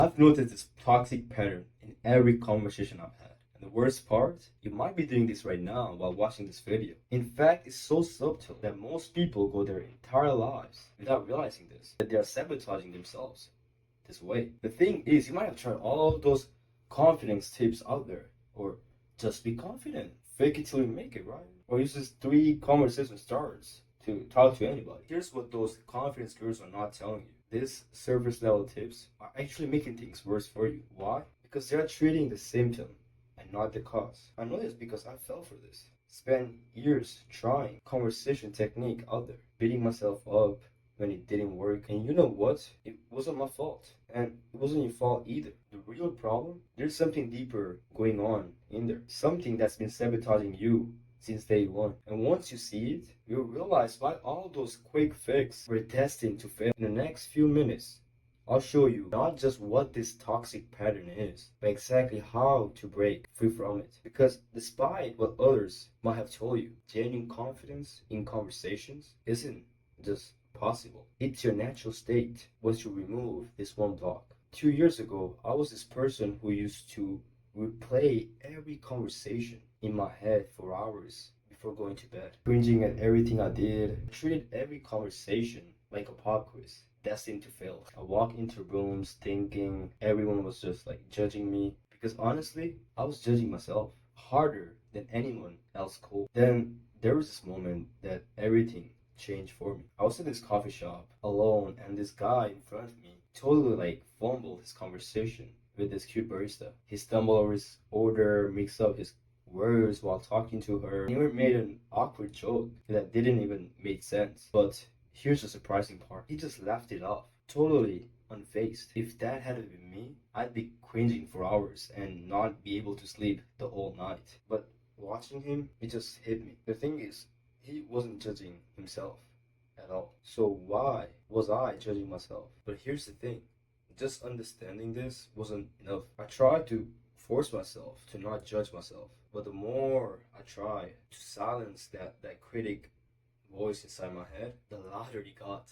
I've noticed this toxic pattern in every conversation I've had. And the worst part, you might be doing this right now while watching this video. In fact, it's so subtle that most people go their entire lives without realizing this, that they are sabotaging themselves this way. The thing is, you might have tried all those confidence tips out there, or just be confident, fake it till you make it, right? Or use these 3 conversation starters to talk to anybody. Here's what those confidence gurus are not telling you. These surface level tips are actually making things worse for you. Why? Because they're treating the symptom and not the cause. I know this because I fell for this. Spent years trying conversation technique out there, beating myself up when it didn't work. And you know what? It wasn't my fault. And it wasn't your fault either. The real problem, there's something deeper going on in there. Something that's been sabotaging you since day one. And once you see it, you'll realize why all those quick fixes were destined to fail. In the next few minutes, I'll show you not just what this toxic pattern is, but exactly how to break free from it. Because despite what others might have told you, genuine confidence in conversations isn't just possible. It's your natural state once you remove this one block. 2 years ago, I was this person who used to replay every conversation in my head for hours before going to bed, cringing at everything I did. I treated every conversation like a pop quiz, destined to fail. I walked into rooms thinking everyone was just like judging me, because honestly, I was judging myself harder than anyone else could. Then there was this moment that everything changed for me. I was in this coffee shop alone, and this guy in front of me totally like fumbled his conversation with this cute barista. He stumbled over his order, mixed up his words while talking to her. He even made an awkward joke that didn't even make sense. But here's the surprising part. He just laughed it off, totally unfazed. If that had been me, I'd be cringing for hours and not be able to sleep the whole night. But watching him, it just hit me. The thing is, he wasn't judging himself at all. So why was I judging myself? But here's the thing. Just understanding this wasn't enough. I tried to force myself to not judge myself. But the more I tried to silence that critic voice inside my head, the louder it got,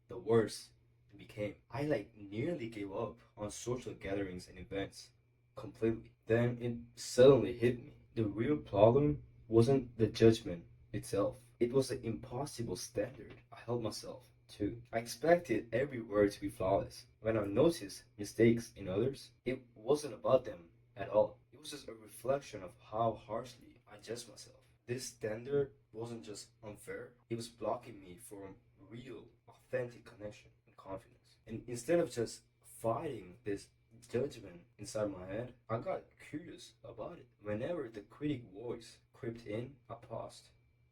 the worse it became. I like nearly gave up on social gatherings and events completely. Then it suddenly hit me. The real problem wasn't the judgment itself. It was the impossible standard I held myself to. I expected every word to be flawless. When I noticed mistakes in others, it wasn't about them at all. It was just a reflection of how harshly I judged myself. This standard wasn't just unfair, it was blocking me from real, authentic connection and confidence. And instead of just fighting this judgment inside my head, I got curious about it. Whenever the critic voice crept in, I paused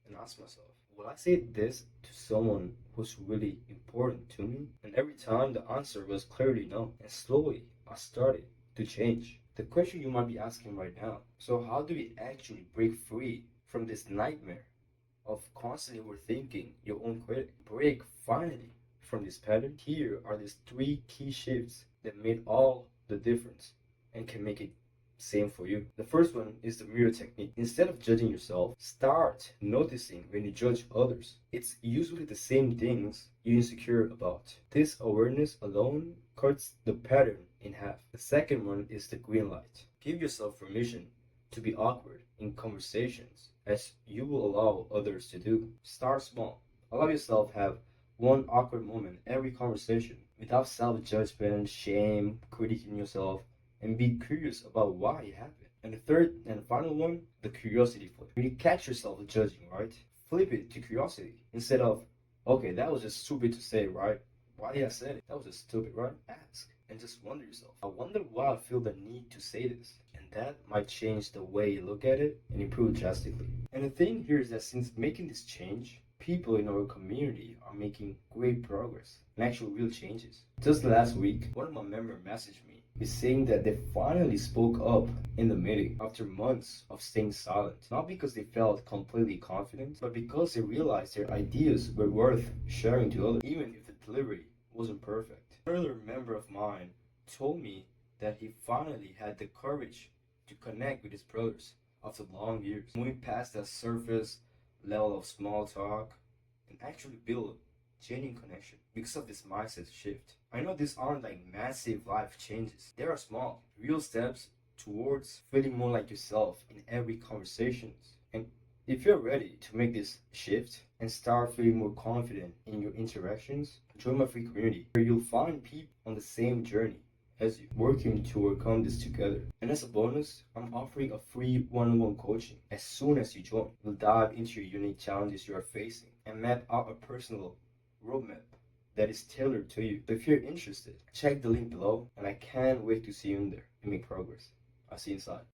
and asked myself, will I say this to someone who's really important to me? And every time the answer was clearly no. And slowly I started to change. The question you might be asking right now, so how do we actually break free from this nightmare of constantly overthinking your own critic? Break finally from this pattern? Here are these 3 key shifts that made all the difference and can make it same for you. The first one is the mirror technique. Instead of judging yourself, start noticing when you judge others. It's usually the same things you're insecure about. This awareness alone cuts the pattern in half. The second one is the green light. Give yourself permission to be awkward in conversations as you will allow others to do. Start small. Allow yourself have one awkward moment every conversation without self-judgment, shame, critiquing yourself, and be curious about why it happened. And the third and final one, the curiosity flip. When you catch yourself judging, right? Flip it to curiosity instead of, okay, that was just stupid to say, right? Why did I say it? That was just stupid, right? Ask and just wonder yourself. I wonder why I feel the need to say this. And that might change the way you look at it and improve drastically. And the thing here is that since making this change, people in our community are making great progress and actual real changes. Just last week, one of my members messaged me. He's saying that they finally spoke up in the meeting after months of staying silent. Not because they felt completely confident, but because they realized their ideas were worth sharing to others, even if the delivery wasn't perfect. Another member of mine told me that he finally had the courage to connect with his brothers after long years, moving past that surface level of small talk and actually build genuine connection because of this mindset shift. I know these aren't like massive life changes. They are small, real steps towards feeling more like yourself in every conversation. And if you're ready to make this shift and start feeling more confident in your interactions, join my free community where you'll find people on the same journey as you, working to overcome this together. And as a bonus, I'm offering a free one-on-one coaching as soon as you join. We'll dive into your unique challenges you are facing and map out a personal roadmap that is tailored to you. So if you're interested, check the link below, and I can't wait to see you in there and make progress. I'll see you inside.